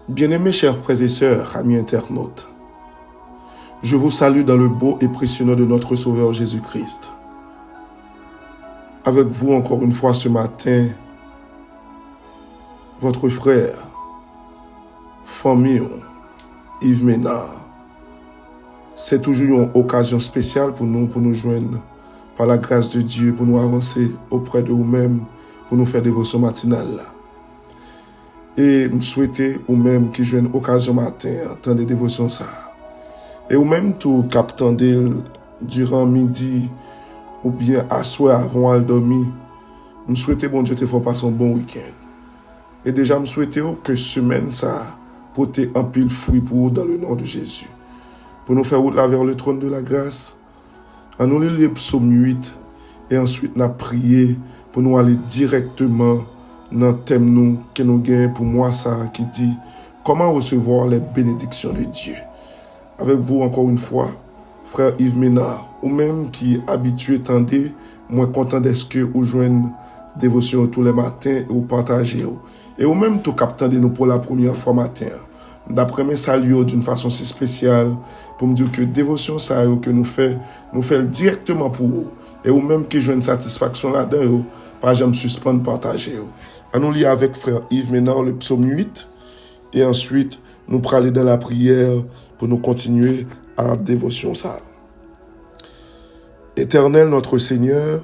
Bien-aimés chers frères et sœurs, amis internautes, je vous salue dans le beau et précieux nom de notre Sauveur Jésus-Christ. Avec vous encore une fois ce matin, votre frère, famille, Yves Ménard. C'est toujours une occasion spéciale pour nous joindre par la grâce de Dieu, pour nous avancer auprès de vous-même, pour nous faire dévotion matinale. Et je souhaite vous-même qui joignent occasion matin, attendre des dévotions ça. Et vous-même tout captant durant midi ou bien à soir avant de dormir, je souhaite bon Dieu te faire passer un bon week-end. Et déjà, je souhaite que semaine ça porte un pile fruit pour vous dans le nom de Jésus. Pour nous faire route là vers le trône de la grâce, à nous lire le psaume 8 et ensuite nous prier pour nous aller directement dans le thème nous, que nous gagnons pour moi ça qui dit comment recevoir les bénédictions de Dieu. Avec vous encore une fois, frère Yves Ménard, ou même qui est habitué tendez, moi content d'être que vous joignez dévotion tous les matins et vous partagez. Et ou même tout captant de nous pour la première fois matin. D'après mes saluts d'une façon si spéciale pour me dire que dévotion ça que nous fait directement pour vous. Et ou même qui joue une satisfaction là-dedans, pas jamais suspendre partager. À nous lire avec frère Yves Ménard le psaume 8 et ensuite nous aller dans la prière pour nous continuer à la dévotion ça. Éternel notre Seigneur,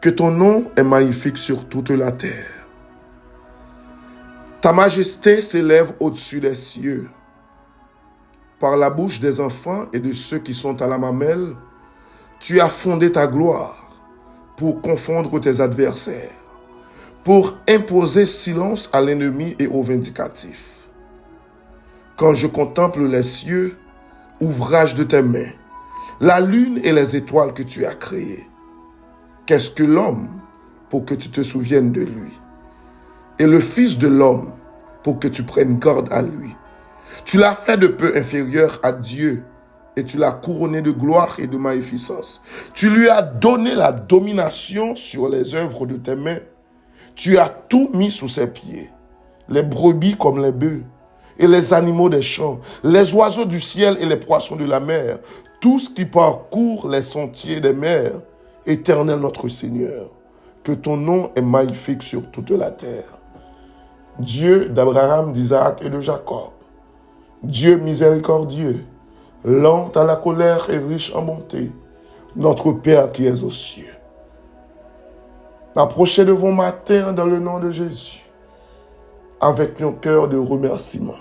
que ton nom est magnifique sur toute la terre. Ta majesté s'élève au-dessus des cieux. Par la bouche des enfants et de ceux qui sont à la mamelle, tu as fondé ta gloire pour confondre tes adversaires, pour imposer silence à l'ennemi et au vindicatif. Quand je contemple les cieux, ouvrage de tes mains, la lune et les étoiles que tu as créées, qu'est-ce que l'homme pour que tu te souviennes de lui? Et le Fils de l'homme pour que tu prennes garde à lui. Tu l'as fait de peu inférieur à Dieu et tu l'as couronné de gloire et de magnificence. Tu lui as donné la domination sur les œuvres de tes mains. Tu as tout mis sous ses pieds, les brebis comme les bœufs et les animaux des champs, les oiseaux du ciel et les poissons de la mer, tout ce qui parcourt les sentiers des mers. Éternel notre Seigneur, que ton nom est magnifique sur toute la terre. Dieu d'Abraham, d'Isaac et de Jacob, Dieu miséricordieux, lent à la colère et riche en bonté, notre Père qui es aux cieux. Approchez de vos matins dans le nom de Jésus, avec un cœur de remerciement.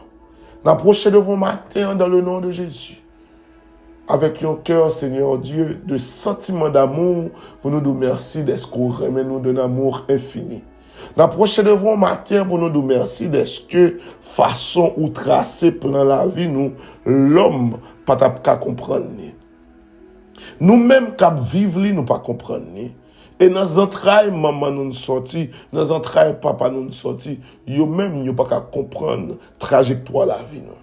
Approchez de vos matins dans le nom de Jésus, avec un cœur, Seigneur Dieu, de sentiment d'amour, pour nous dire merci d'être qu'on remet nous d'un amour infini. Approchez de vos matins pour nous dire merci d'être que façon ou tracé pendant la vie, nous, l'homme, pas qu'à comprendre. Nous-mêmes, qu'à vivre, nous pas comprendre. Et dans les entrailles, maman nous sorti, dans les entrailles, papa nous sorti, yo même, nous pas qu'à comprendre trajectoire la vie, nous.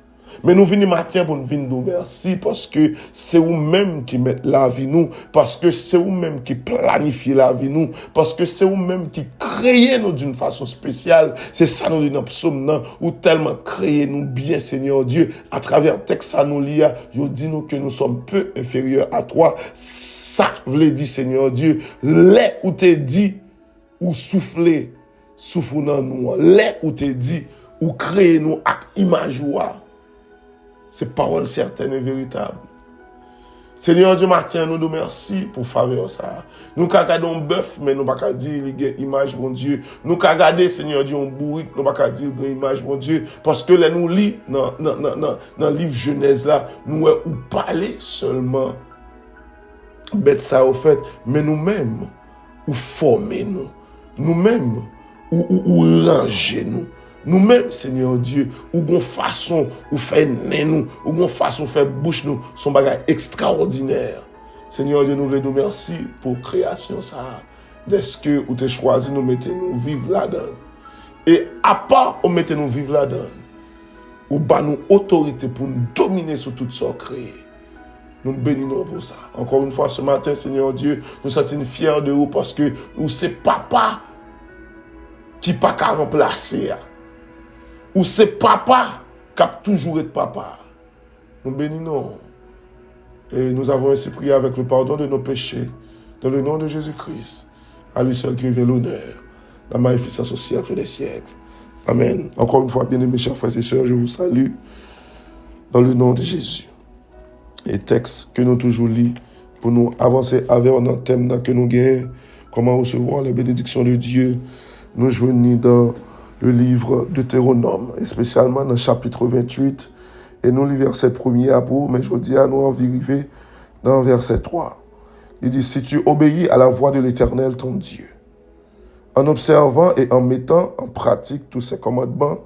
Mais nous venons matin pour nous venir nous merci parce que c'est vous-même qui mettez la vie nous, parce que c'est vous-même qui planifiez la vie nous, parce que c'est vous-même qui créez nous d'une façon spéciale. C'est ça nous dit dans le psaume, ou tellement créez nous bien, Seigneur Dieu, à travers le texte à nous lire, il dit nous que nous sommes peu inférieurs à toi. Ça veut dire, Seigneur Dieu, les où t'es dit, ou souffler, souffle dans nous, les où t'es dit, ou créer nous à image ou c'est parole certaine et véritable. Seigneur Dieu, matin, nous merci pour faveur ça. Nous qu'à garder un bœuf, mais nous pas qu'à dire il y a image mon Dieu. Nous qu'à garder Seigneur Dieu un bourrique, nous pas qu'à dire il y a image mon Dieu. Parce que là nous lit dans le livre Genèse là, nous ou parler seulement bête ça au fait, mais nous-mêmes ou former nous, nous-mêmes ou ranger nous. Nous-mêmes, Seigneur Dieu, ou gon façon, ou fait nez nous, ou gon façon, fait bouche nous, son bagage extraordinaire. Seigneur Dieu, nous voulons nous merci pour création ça. Est-ce que vous avez choisi nous mettez nous vivre là-dedans. Et à part vous mettez nous vivre là-dedans, ou bah nous autorité pour nous dominer sur tout ce créé. Nous bénissons pour ça. Encore une fois, ce matin, Seigneur Dieu, nous sommes fiers de vous parce que nous c'est papa qui pas qu'à remplacer. Ou c'est papa qui a toujours été papa. Nous bénissons. Et nous avons ainsi prié avec le pardon de nos péchés. Dans le nom de Jésus-Christ. À lui seul qui revient l'honneur. La magnificence au siècle des siècles. Amen. Encore une fois, bien-aimés chers frères et sœurs, je vous salue. Dans le nom de Jésus. Et texte que nous toujours lis pour nous avancer avec un thème que nous gagnons. Comment recevoir les bénédictions de Dieu. Nous joignons dans le livre de Deutéronome, et spécialement dans le chapitre 28. Et nous, le verset 1er à bout, mais je dis à nous en vérifier dans verset 3. Il dit, si tu obéis à la voix de l'Éternel, ton Dieu, en observant et en mettant en pratique tous ces commandements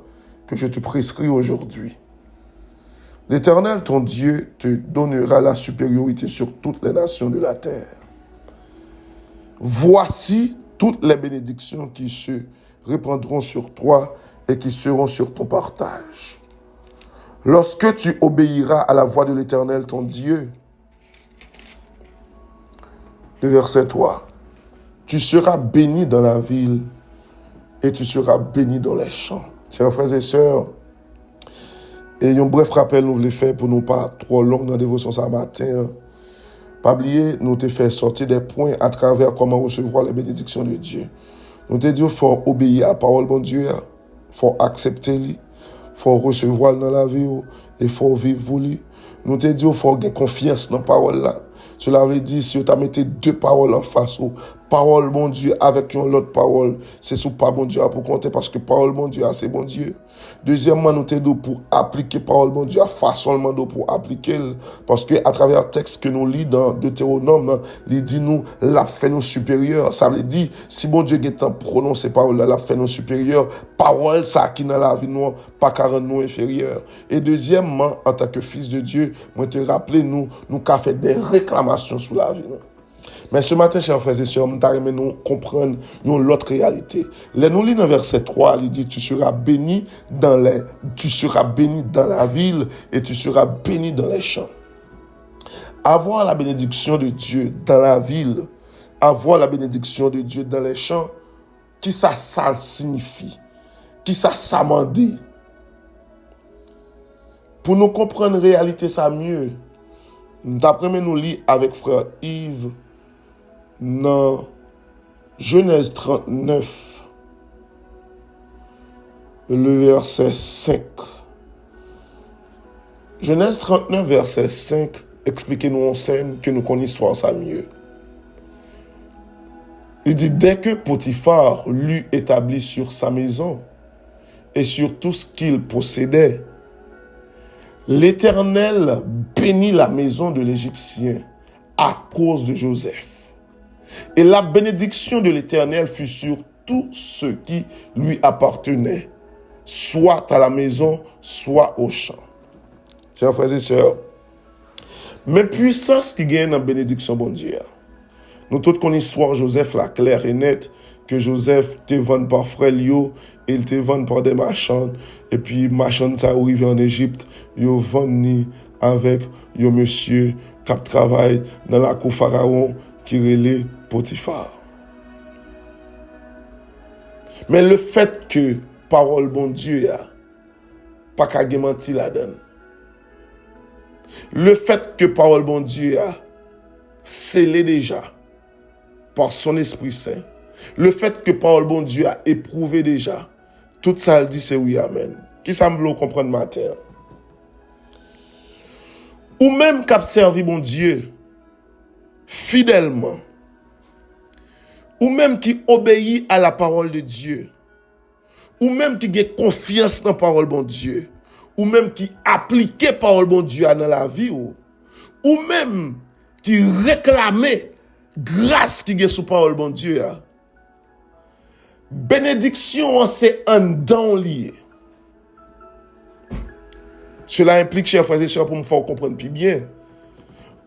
que je te prescris aujourd'hui, l'Éternel, ton Dieu, te donnera la supériorité sur toutes les nations de la terre. Voici toutes les bénédictions qui se répandront sur toi et qui seront sur ton partage. Lorsque tu obéiras à la voix de l'Éternel, ton Dieu, le verset 3, tu seras béni dans la ville et tu seras béni dans les champs. Chers frères et sœurs, et un bref rappel nous voulons faire pour nous pas trop long dans la dévotion ce matin. Pas oublier, nous te fait sortir des points à travers comment recevoir les bénédictions de Dieu. Nous te dit qu'il faut obéir à la parole de Dieu, il faut accepter, il faut recevoir dans la vie et il faut vivre pour lui. Nous te dit qu'il faut avoir confiance dans la parole là. Cela veut dire, si tu as mis deux paroles en face, parole bon Dieu avec une autre parole, c'est sous pas bon Dieu pour compter parce que parole bon Dieu, c'est bon Dieu. Deuxièmement, nous te dit pour appliquer parole bon Dieu, façon pour appliquer, parce que à travers le texte que nous lisons dans Deutéronome, il dit nous, la fait nous supérieur. Ça veut dire, si bon Dieu est en prononcer parole, la fait nous supérieur, parole ça qui dans la vie nous, pas car nous inférieur. Et deuxièmement, en tant que fils de Dieu, moi te rappeler nous qu'a fait des réclamations sur la vie. Mais ce matin, chers frères et sœurs, nous comprendre une autre réalité. Là, nous lisons dans verset 3, il dit, tu seras béni dans la ville et tu seras béni dans les champs. Avoir la bénédiction de Dieu dans la ville, avoir la bénédiction de Dieu dans les champs, qui ça signifie? Qui ça dit? Pour nous comprendre la réalité, ça mieux. D'après nous lire avec frère Yves, dans Genèse 39, le verset 5. Genèse 39, verset 5, expliquez-nous en scène que nous connaissons l'histoire ça mieux. Il dit, dès que Potiphar l'eut établi sur sa maison et sur tout ce qu'il possédait, l'Éternel bénit la maison de l'Égyptien à cause de Joseph. Et la bénédiction de l'Éternel fut sur tout ce qui lui appartenait, soit à la maison, soit au champ. Chers frères et sœurs, mais puissance qui gagne dans la bénédiction bon Dieu. Nous tous connaissons l'histoire de Joseph, la claire et nette, que Joseph te vend par frère Lio, il te vend par des marchands, et puis marchands ça arrive en Égypte, ils vendent avec un monsieur qui travaille dans la cour pharaon qui relait Potiphar. Mais le fait que parole bon Dieu a pas qu'à menti la donne. Le fait que parole bon Dieu a scellé déjà par son Esprit Saint. Le fait que parole bon Dieu a éprouvé déjà. Tout ça elle dit c'est oui amen. Qui ça me veut comprendre matin? Ou même qu'a servi bon Dieu fidèlement. Ou même qui obéit à la parole de Dieu. Ou même qui a confiance dans la parole bon Dieu. Ou même qui applique parole bon Dieu dans la vie. Ou même qui réclamait grâce qui est sous parole bon Dieu. Bénédiction, c'est un don lié. Cela implique, chers frères et sœurs, pour me faire comprendre plus bien,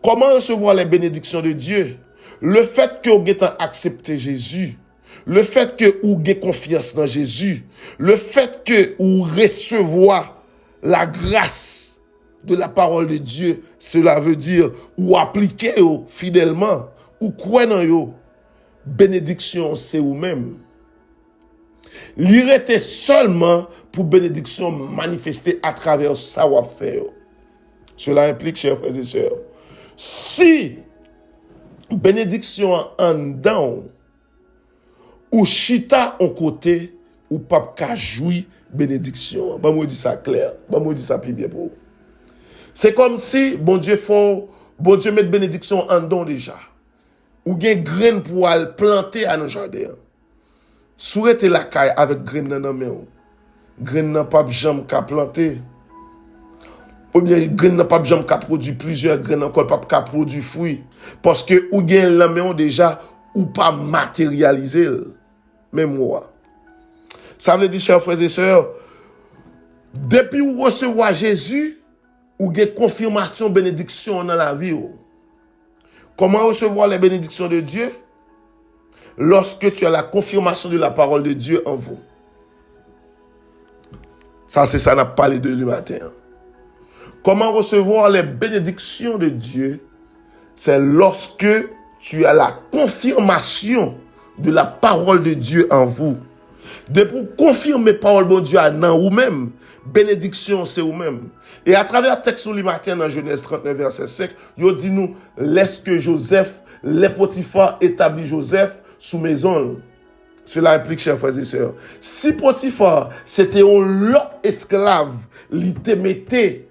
comment recevoir les bénédictions de Dieu. Le fait que vous ayez accepté Jésus, le fait que vous ayez confiance dans Jésus, le fait que vous recevez la grâce de la parole de Dieu, cela veut dire ou appliquer fidèlement, ou croire dans yo. Bénédiction, c'est vous-même. L'irrité seulement pour bénédiction manifester à travers ça ou faire. Cela implique, chers frères et sœurs, si bénédiction en dedans ou chita en côté ou pas qu'à jouir bénédiction. Bah moi dis ça clair, bah moi dis ça plus bien pour vous. C'est comme si bon Dieu met bénédiction en dedans déjà. Ou gen graine pour aller planter à nos jardins. Souhaite la caille avec graine dans la main. Graine n'a pas jamais qu'à planter. Ou bien graine n'a pas jamais qu'à produire plusieurs graines encore pas qu'à produire fruits parce que ou gen la main déjà ou pas matérialiser même moi. Ça veut dire chers frères et sœurs, depuis ou recevoir Jésus, ou gen confirmation bénédiction dans la vie. Comment recevoir les bénédictions de Dieu? Lorsque tu as la confirmation de la parole de Dieu en vous. Ça, c'est ça, on a parlé de le matin. Comment recevoir les bénédictions de Dieu? C'est lorsque tu as la confirmation de la parole de Dieu en vous. De pour confirmer parole de Dieu en vous-même, bénédiction c'est vous-même. Et à travers le texte du matin dans Genèse 39, verset 5, il dit nous, laisse que Joseph, les Potiphar établit Joseph sous maison. Cela implique, chers frères et sœurs, si Potiphar, c'était un lot esclave, il te mettait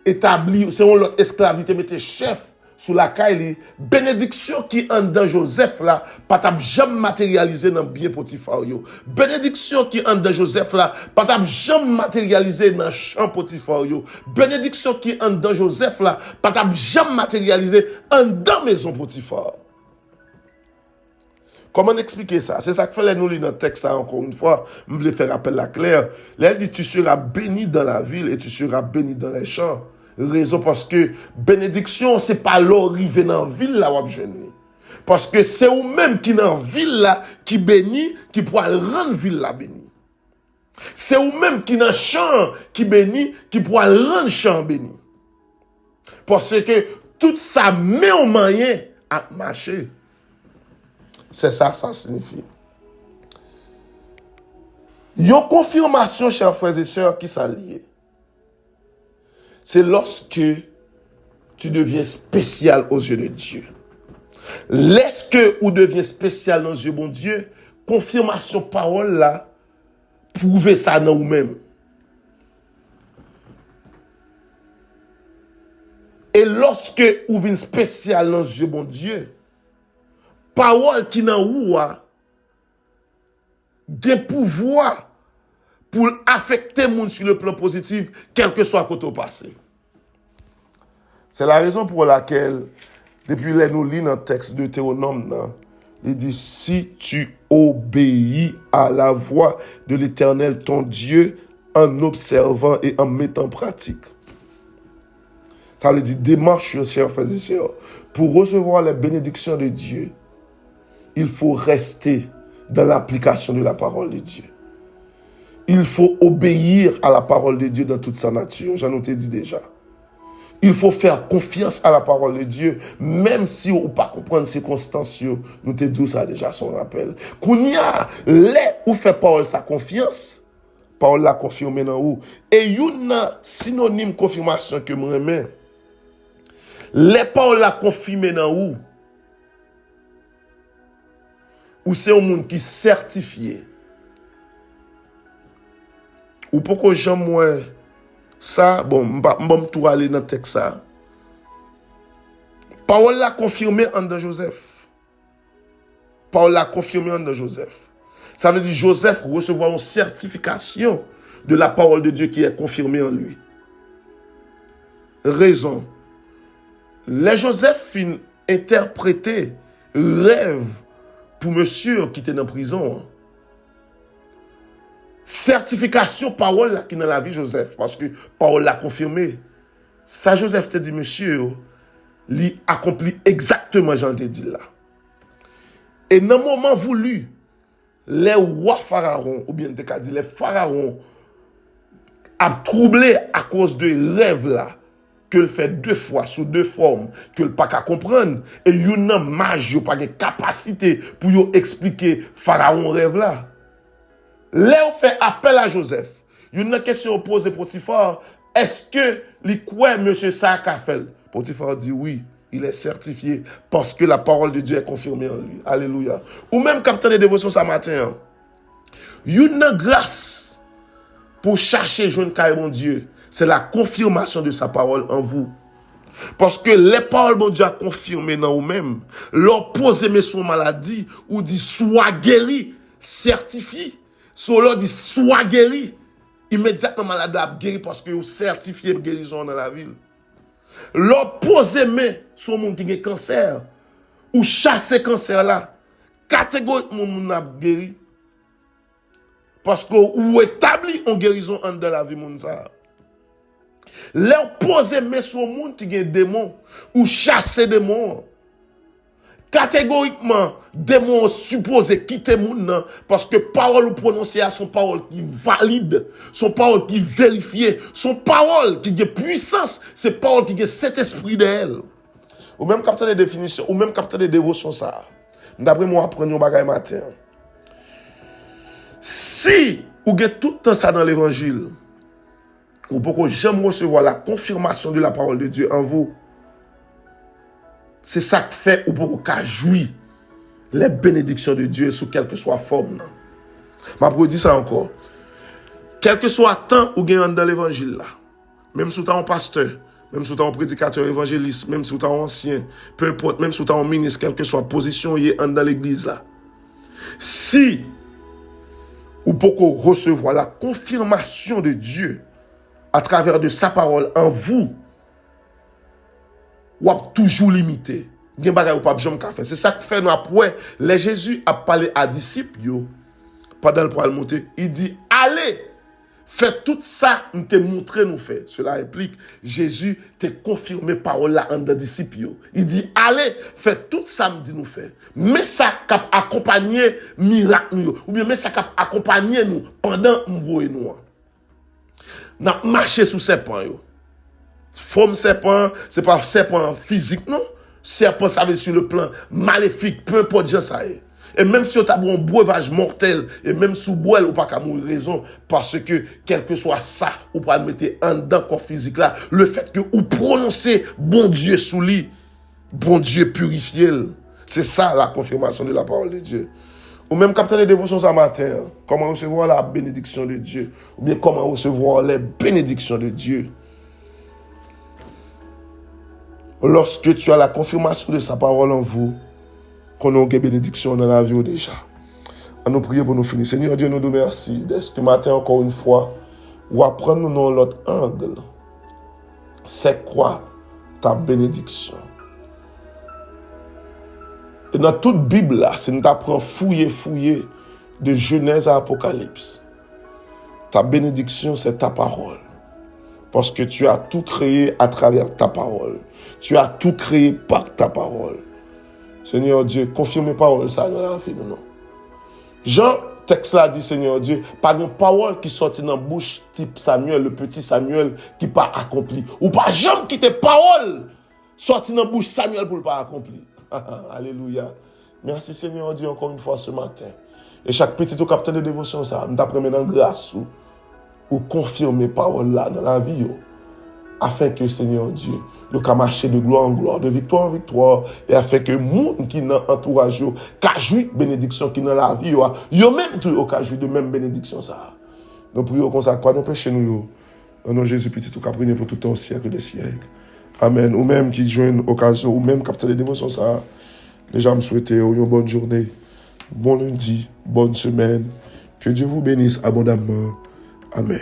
établi, c'est un lot esclave, il te mettait chef sous la caille, bénédiction qui en dans Joseph là, pas t'a jamais matérialisé dans bien Potiphar yo. Bénédiction qui en dans Joseph là, pas t'a jamais matérialisé dans champ Potiphar yo. Bénédiction qui en dans Joseph là, pas t'a jamais matérialisé en dans maison Potiphar. Comment expliquer ça? C'est ça que fait nous lire dans le texte ça encore une fois. Je voulais faire appel à Claire. Elle dit tu seras béni dans la ville et tu seras béni dans les champs. Raison parce que bénédiction, c'est pas l'arrivée dans la ville là où jeune. Parce que c'est vous-même qui dans la ville là qui bénit, qui pourra rendre ville là béni. C'est vous-même qui dans le champ qui bénit, qui pourra rendre champ béni. Parce que tout ça met au moyen à marcher. C'est ça, ça signifie. Il y a une confirmation, chers frères et sœurs, qui s'allient. C'est lorsque tu deviens spécial aux yeux de Dieu. Lorsque vous deviens spécial dans les yeux de bon Dieu, confirmation parole là, prouvez ça dans vous-même. Et lorsque vous devenez spécial dans les yeux de bon Dieu, parole qui dans vous a des pouvoirs pour affecter les gens sur le plan positif, quel que soit côté passé. C'est la raison pour laquelle, depuis que nous lisons dans le texte de Théonome, il dit, si tu obéis à la voix de l'Éternel, ton Dieu, en observant et en mettant en pratique. Ça veut dire, démarche, chers frères et sœurs, pour recevoir les bénédictions de Dieu, il faut rester dans l'application de la parole de Dieu. Il faut obéir à la parole de Dieu dans toute sa nature. J'en ai dit déjà. Il faut faire confiance à la parole de Dieu, même si on ne peut pas comprendre les circonstances. Nous te disons ça déjà, son rappel. Kounia, les ou fait parole sa confiance, parole la confirmée dans où. Et il y a synonyme confirmation que moi remets. Les paroles la confirmée dans où. Ou c'est un monde qui est certifié. Ou pourquoi j'aime ça, bon, je vais tout aller dans le texte ça. Parole la confirmée en de Joseph. Parole la confirmée en de Joseph. Ça veut dire Joseph recevoir une certification de la parole de Dieu qui est confirmée en lui. Raison. Les Joseph fin interprété rêve pour monsieur qui était dans la prison. Certification parole là qui est dans la vie Joseph parce que parole l'a confirmé. Ça Joseph te dit monsieur, il accomplit exactement Jean te dit là. Et dans le moment voulu, les rois pharaons ou bien te dit les pharaons a troublé à cause de rêve là que le fait deux fois sous deux formes que le pas qu'à comprendre et une mage pas de capacité pour expliquer pharaon rêve là. Léo fait appel à Joseph. Il y a une question posée pour Potiphar. Est-ce que les quoi monsieur ça a fait? Potiphar dit oui. Il est certifié parce que la parole de Dieu est confirmée en lui. Alléluia. Ou même capitaine de dévotion ce matin. Il y a une grâce pour chercher joindre carré mon Dieu. C'est la confirmation de sa parole en vous. Parce que les paroles de Dieu a confirmé dans vous-même. Leur poser mes son maladie ou dit sois guéri, certifié. Sur leur dit sois guéri. Immédiatement malade a guéri parce que vous certifié guérison dans la ville. Leur poser mes sur le monde qui a cancer ou chasser cancer là. Catégoriquement mon a guéri. Parce que vous établi en guérison en de la vie mon ça. Leur poser mes sur le monde qui a des démons ou chasser des démons. Catégoriquement, démons supposés quitter le monde parce que parole ou prononciation, parole qui valide, son parole qui vérifie, son parole qui a puissance, c'est parole qui a cet esprit d'elle. Ou même capteur de définition, ou même capteur de dévotion ça. D'après moi, apprenons au bagage matin. Si vous avez tout le temps ça dans l'évangile, ou pourquoi j'aime recevoir la confirmation de la parole de Dieu en vous, c'est ça qui fait ou pour qu'à jouir les bénédictions de Dieu sous quelle que soit forme. Je dis ça encore. Quel que soit temps ou gagnant dans l'évangile là, même si tu es un pasteur, même si tu es un prédicateur évangéliste, même si tu es un ancien, peu importe, même si tu es un ministre, quelle que soit position y est dans l'église là. Si ou pour recevoir la confirmation de Dieu à travers de sa parole en vous, ou toujours limité. C'est ça que fait nous après. Les Jésus a parlé à disciples pendant le poil monter. Il dit allez, faites tout ça, nous te montré nous fait. Cela implique Jésus te confirmé parole là en des disciples. Il dit allez, faites tout ça, nous dit nous fait. Mais ça cap accompagner miracle nous ou bien mais ça cap accompagner nous pendant nous voyons nous. N'a marché sous serpent yo. Forme serpent, c'est pas serpent physique, non. Serpent, ça veut dire sur le plan maléfique, peu importe gens ça est. Et même si on a un breuvage mortel, et même sous bois, ou pas qu'à mourir raison, parce que, quel que soit ça, ou pas le mettre en dedans corps physique là, le fait que vous prononcez bon Dieu sous lui, bon Dieu purifié, c'est ça la confirmation de la parole de Dieu. Ou même capitaine de dévotion ce matin, comment recevoir la bénédiction de Dieu, ou bien comment recevoir les bénédictions de Dieu. Lorsque tu as la confirmation de sa parole en vous, qu'on a une bénédiction dans la vie déjà. À nous prier pour nous finir. Seigneur Dieu, nous te remercie. Dès ce matin, encore une fois, ou apprendre nous dans l'autre angle. C'est quoi ta bénédiction? Et dans toute Bible là, si nous t'apprends fouiller de Genèse à Apocalypse, ta bénédiction, c'est ta parole. Parce que tu as tout créé à travers ta parole. Tu as tout créé par ta parole. Seigneur Dieu, confirme parole ça dans la vie de nous. Jean, texte là dit, Seigneur Dieu, pas une parole qui sortit dans la bouche type Samuel, le petit Samuel, qui pas accompli. Ou pas jamais qui te parole sorti dans la bouche Samuel pour ne pas accomplir. Alléluia. Merci Seigneur Dieu encore une fois ce matin. Et chaque petit capteur de dévotion, ça, nous t'apprenons dans grâce ou confirmer parole là dans la vie, afin que Seigneur Dieu, nous puissions marcher de gloire en gloire, de victoire en victoire, et afin que les gens qui dans l'entourage, qui jouissent de bénédiction qui dans la vie, yo même tout qui jouissent de même bénédiction ça. Nous prions comme ça, quoi nous péchons nous, au nom de Jésus petit tout prier pour tout temps, siècle des siècles. Amen. Ou même qui joignent occasion, ou même capteur de dévotion ça, déjà me souhaiter une bonne journée, bon lundi, bonne semaine, que Dieu vous bénisse abondamment. Amen.